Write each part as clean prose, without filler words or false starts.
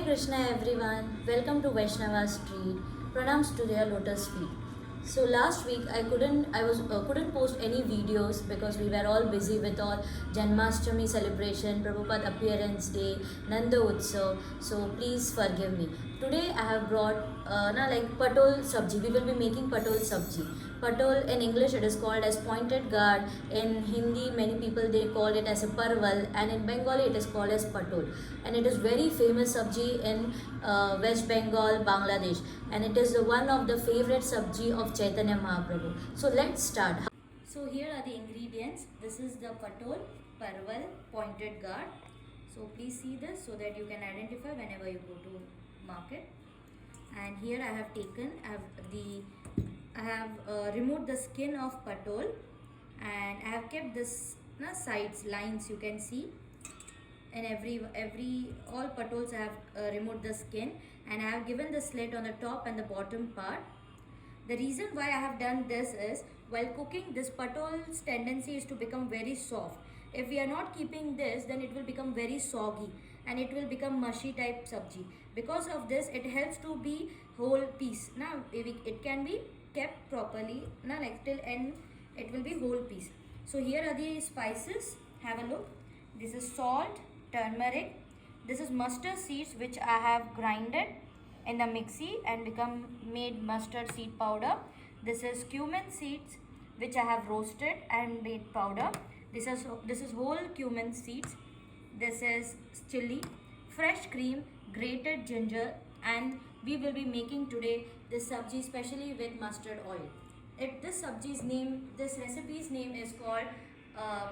Hare Krishna everyone, welcome to Vaishnava Street. Pranams to their lotus feet. So last week I couldn't post any videos because we were all busy with our Janmashtami celebration, Prabhupada appearance day, Nanda Utsav. So please forgive me. Today I have brought patol sabji. We will be making patol sabji. Patol in English it is called as pointed gourd. In Hindi many people they call it as a parval, and in Bengali it is called as patol. And it is very famous sabji in West Bengal, Bangladesh, and it is one of the favorite sabji of Chaitanya Mahaprabhu. So let's start. So here are the ingredients. This is the patol, parval, pointed gourd. So please see this so that you can identify whenever you go to market. And here I have removed the skin of patol, and I have kept this sides lines you can see. And every all patols I have removed the skin, and I have given the slit on the top and the bottom part. The reason why I have done this is, while cooking, this patol's tendency is to become very soft. If we are not keeping this, then it will become very soggy and it will become mushy type sabji. Because of this, it helps to be whole piece. Now it can be kept properly. Now like till end, it will be whole piece. So here are the spices. Have a look. This is salt, turmeric. This is mustard seeds which I have grinded in the mixie and made mustard seed powder. This is cumin seeds which I have roasted and made powder. This is whole cumin seeds. This is chili, fresh cream, grated ginger, and we will be making today this sabji specially with mustard oil. This recipe's name is called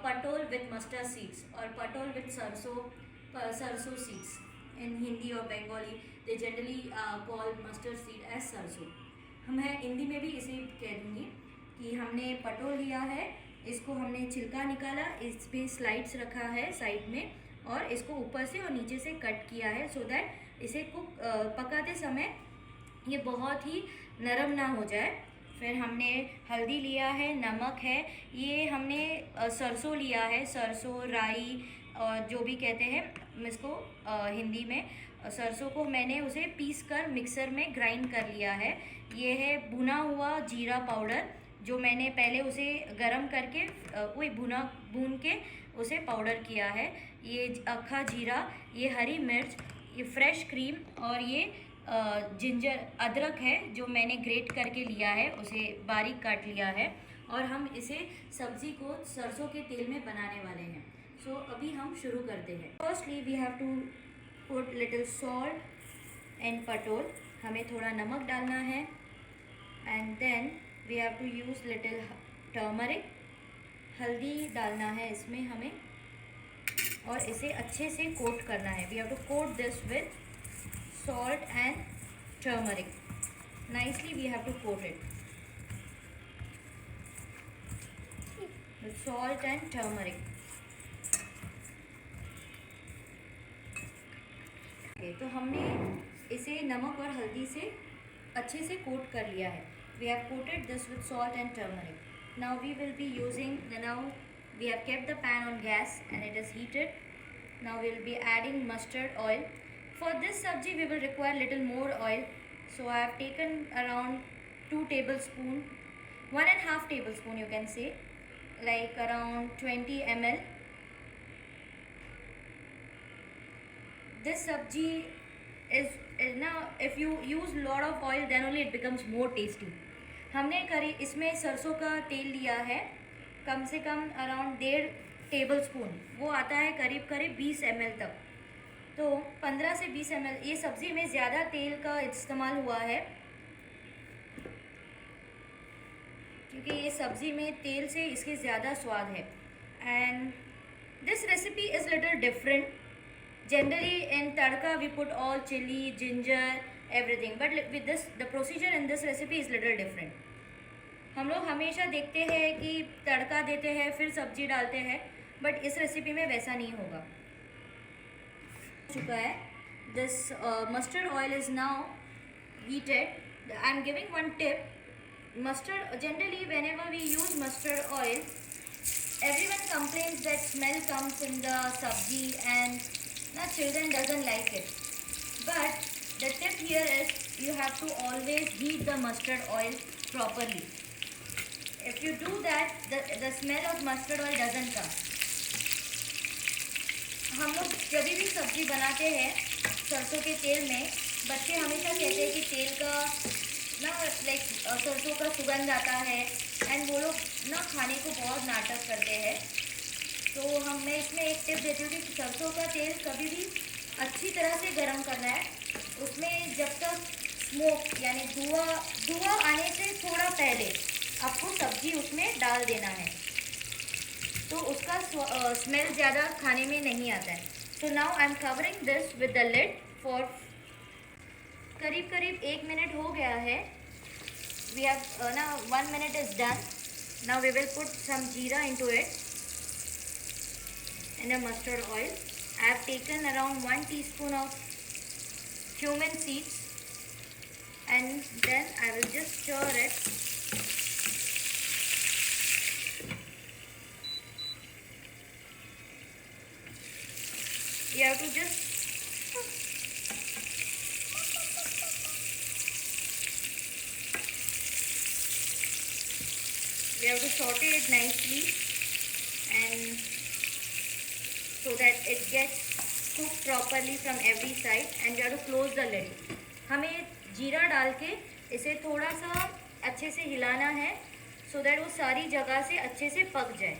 patol with mustard seeds or patol with sarso seeds. In Hindi or Bengali, they generally call mustard seed as sarso. मैं हिंदी में भी इसे कह दूँगी कि हमने पटोल लिया है, इसको हमने छिलका निकाला, इस पे स्लाइड्स रखा है साइड में, और इसको ऊपर से और नीचे से कट किया है सो दैट इसे पकाते समय ये बहुत ही नरम ना हो जाए. फिर हमने हल्दी लिया है, नमक है, ये हमने सरसों लिया है, सरसों राई जो भी कहते हैं इसको हिंदी में. सरसों को मैंने उसे पीस कर मिक्सर में ग्राइंड कर लिया है. ये है भुना हुआ जीरा पाउडर जो मैंने पहले उसे गरम करके भून के उसे पाउडर किया है. ये अक्खा जीरा, ये हरी मिर्च, ये फ्रेश क्रीम और ये जिंजर अदरक है जो मैंने ग्रेट करके लिया है, उसे बारीक काट लिया है. और हम इसे सब्ज़ी को सरसों के तेल में बनाने वाले हैं. सो अभी हम शुरू करते हैं. Firstly we have to put little salt and patol. हमें थोड़ा नमक डालना है. And then we have to use little turmeric. हल्दी डालना है इसमें हमें, और इसे अच्छे से कोट करना है. We have to coat this with salt and turmeric. Nicely we have to coat it with salt and turmeric. Okay, तो हमने इसे नमक और हल्दी से अच्छे से कोट कर लिया है. We have coated this with salt and turmeric. Now we will be using we have kept the pan on gas and it is heated. Now we will be adding mustard oil. For this sabji we will require little more oil, so I have taken around 2 tablespoon, 1.5 tablespoon you can say, like around 20 ml. This sabji is now if you use lot of oil then only it becomes more tasty. हमने करीब इसमें सरसों का तेल लिया है, कम से come around 1.5 tablespoon. वो आता है करीब 20 ml तक. तो 15 से 20 ml. ये सब्ज़ी में ज़्यादा तेल का इस्तेमाल हुआ है क्योंकि ये सब्ज़ी में तेल से इसके ज़्यादा स्वाद है. And this recipe is little different. Generally in tadka we put all chilli, ginger, everything, but with this the procedure in this recipe is little different. हम लोग हमेशा देखते हैं कि तड़का देते हैं फिर सब्ज़ी डालते हैं, बट इस रेसिपी में वैसा नहीं होगा. चुका है. This mustard oil is now heated. I am giving one tip. Mustard, generally whenever we use mustard oil, everyone complains that smell comes in the sabji and children doesn't like it. But the tip here is you have to always heat the mustard oil properly. If you do that, the smell of mustard oil doesn't come. हम लोग जब भी सब्जी बनाते हैं सरसों के तेल में, बच्चे हमेशा कहते हैं कि तेल का ना लाइक सरसों का सुगंध आता है, एंड वो लोग ना खाने को बहुत नाटक करते हैं. तो मैं इसमें एक टिप देती हूँ कि सरसों का तेल कभी भी अच्छी तरह से गर्म करना है. उसमें जब तक स्मोक यानी धुआं आने से थोड़ा पहले आपको सब्जी उसमें डाल देना है, तो उसका स्मेल ज़्यादा खाने में नहीं आता है. So now I am covering this with the lid for करीब 1 मिनट हो गया है. वी हैव ना 1 minute is done. Now we will put some jeera into it in a mustard oil. I have taken around 1 teaspoon of cumin seeds, and then I will just stir it. You have to just saute it nicely, and so that it gets cooked properly from every side, and you have to close the lid. हमें जीरा डाल के इसे थोड़ा सा अच्छे से हिलाना है so that वो सारी जगह से अच्छे से पक जाए.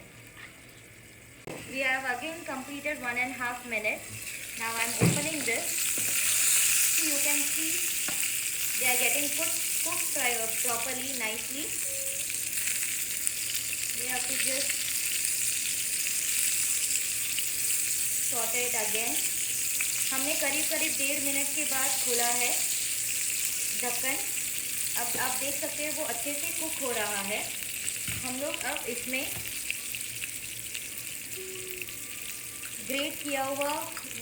We have again completed 1.5 minutes. Now I am opening this. So you can see they are getting cooked properly, nicely. We have to just saute it again. हमने करीब 1.5 मिनट के बाद खोला है ढक्कन. अब आप देख सकते हैं वो अच्छे से कुक हो रहा है. हम लोग अब इसमें ग्रेट किया हुआ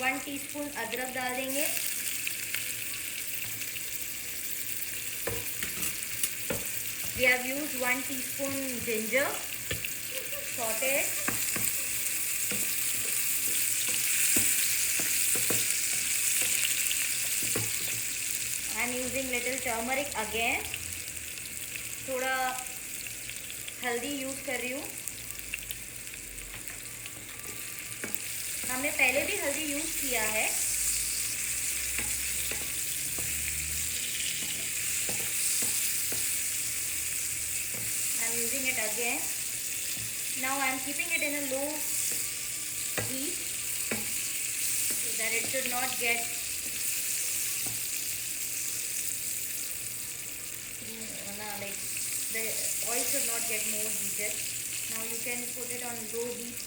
1 टीस्पून अदरक डाल देंगे. We have used 1 teaspoon ginger. Saute it. I am using little turmeric again. थोड़ा हल्दी यूज़ कर रही हूँ. हमने पहले भी हल्दी यूज़ किया है. I am using it again. Now I am keeping it in a low heat so that it should not get like the oil should not get more heated. Now you can put it on low heat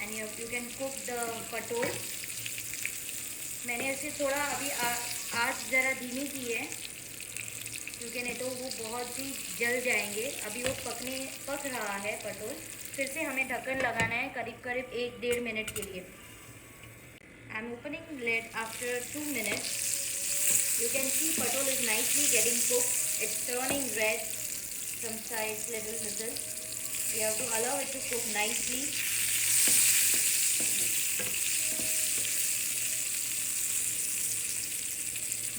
and you can cook the पटोल. मैंने इसे थोड़ा अभी आँच ज़रा धीमी की है क्योंकि नहीं तो वो बहुत ही जल जाएंगे. अभी वो पक रहा है पटोल. फिर से हमें ढक्कन लगाना है करीब 1-1.5 मिनट के लिए. I am opening lid after 2 minutes. You can see patol is nicely getting cooked. It's turning red from sides little. We have to allow it to cook nicely.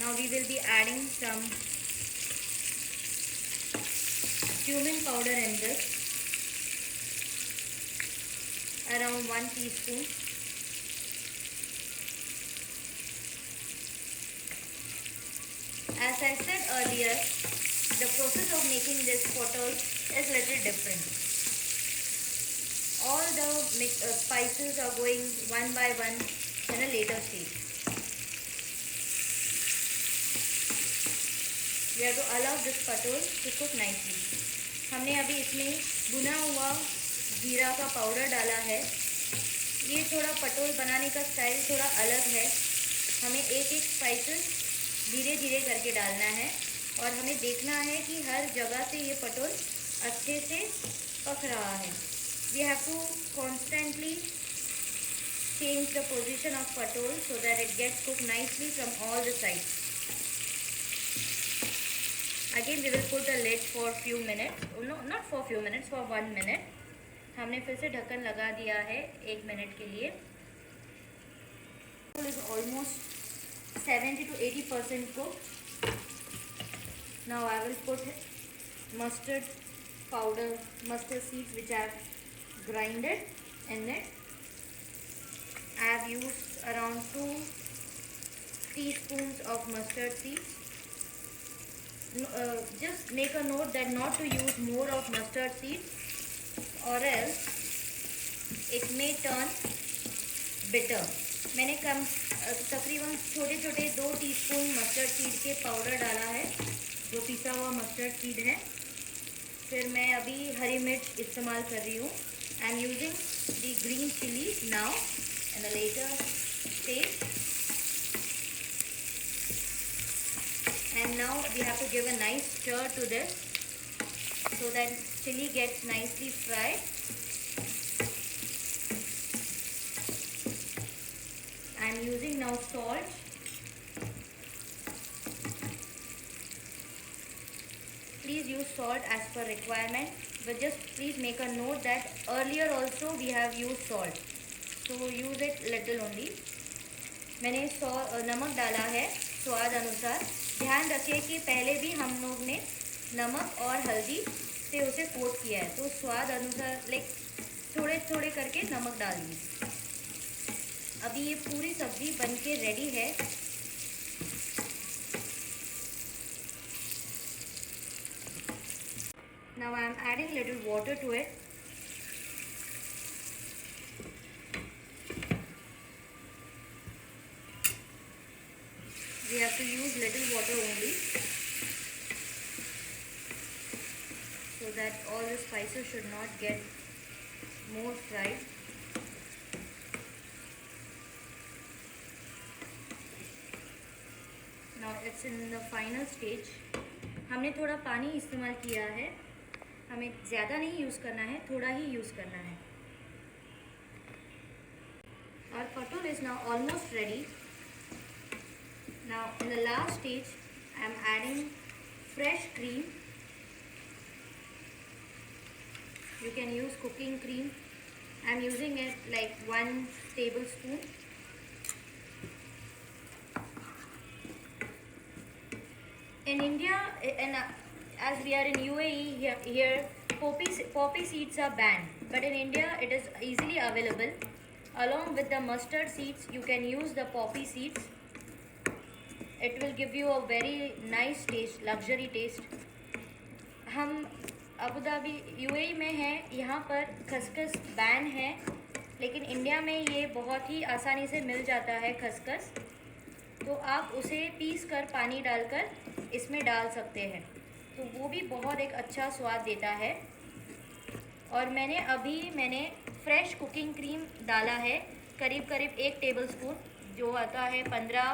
Now we will be adding some cumin powder in this, around 1 teaspoon. As I said earlier, the process of making this patol is little different. All the spices are going one by one in a later stage. We have to allow this patol to cook nicely. हमने अभी इसमें भुना हुआ जीरा का powder डाला है. ये थोड़ा पटोल बनाने का स्टाइल थोड़ा अलग है. हमें एक स्पाइसेस धीरे धीरे करके डालना है और हमें देखना है कि हर जगह से ये पटोल अच्छे से पक रहा है. We have to constantly change the position of patol so that it gets cooked nicely from all the sides. Again we will put the lid for few minutes. No, not for few minutes, for 1 minute. हमने फिर से ढक्कन लगा दिया है 1 minute के लिए. It is almost 70 to 80% cooked. Now I will put mustard powder, mustard seeds which I have grinded in it. I have used around 2 teaspoons of mustard seeds. Just make a note that not to use more of mustard seeds or else it may turn bitter. मैंने तकरीबन छोटे छोटे 2 teaspoon mustard seed के powder डाला है, जो पिसा हुआ मस्टर्ड सीड है. फिर मैं अभी हरी मिर्च इस्तेमाल कर रही हूँ. I am using the green chilli now in the later stage. And now we have to give a nice stir to this so that chili gets nicely fried. I am using now salt. Please use salt as per requirement, but just please make a note that earlier also we have used salt, so use it little only. मैंने नमक डाला है स्वाद अनुसार. ध्यान रखिए कि पहले भी हम लोग ने नमक और हल्दी से उसे कोट किया है, तो स्वाद अनुसार लाइक थोड़े थोड़े करके नमक डाल दीजिए. अभी ये पूरी सब्ज़ी बनके रेडी है. Now I am adding little water to it. We have to use little water only so that all the spices should not get more fried. Now it's in the final stage. हमने थोड़ा पानी इस्तेमाल किया है. हमें ज़्यादा नहीं use करना है, थोड़ा ही यूज़ करना है. Our patul is now almost ready. Now in the last stage I am adding fresh cream. You can use cooking cream. I am using it like 1 tablespoon. In India, and as we are in UAE, here poppy seeds are banned, but in India it is easily available. Along with the mustard seeds, you can use the poppy seeds. It will give you a very nice taste, luxury taste. हम Abu Dhabi UAE में हैं, यहाँ पर खसखस ban है, लेकिन India में ये बहुत ही आसानी से मिल जाता है खसखस. तो आप उसे पीस कर पानी डालकर इसमें डाल सकते हैं, तो वो भी बहुत एक अच्छा स्वाद देता है. और मैंने फ्रेश कुकिंग क्रीम डाला है, करीब 1 टेबलस्पून, जो आता है 15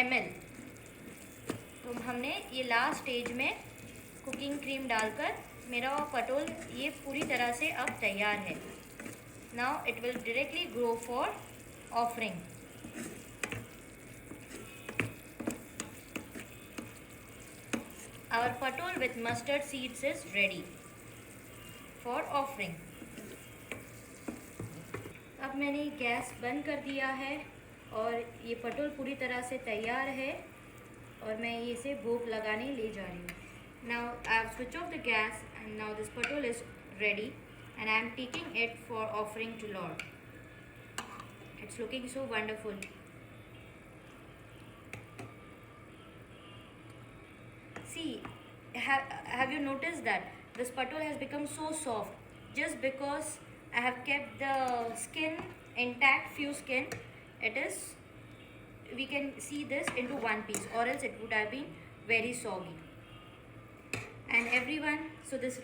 ml. तो हमने ये लास्ट स्टेज में कुकिंग क्रीम डालकर मेरा पटोल ये पूरी तरह से अब तैयार है. Now it will directly go for offering. Our patol with mustard seeds is ready for offering. अब मैंने गैस बंद कर दिया है और ये पटोल पूरी तरह से तैयार है और मैं ये इसे भोग लगाने ले जा रही हूँ. Now I have switched off the gas and now this patul is ready and I am taking it for offering to Lord. It's looking so wonderful. See, have you noticed that this patul has become so soft just because I have kept the skin intact, few skin. We can see this into one piece, or else it would have been very soggy. And everyone, so this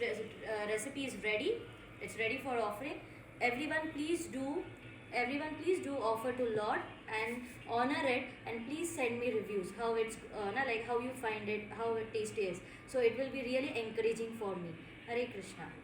recipe is ready. It's ready for offering. Everyone please do offer to Lord and honor it, and please send me reviews how it's like how you find it, how it tasty is. So it will be really encouraging for me. Hare Krishna.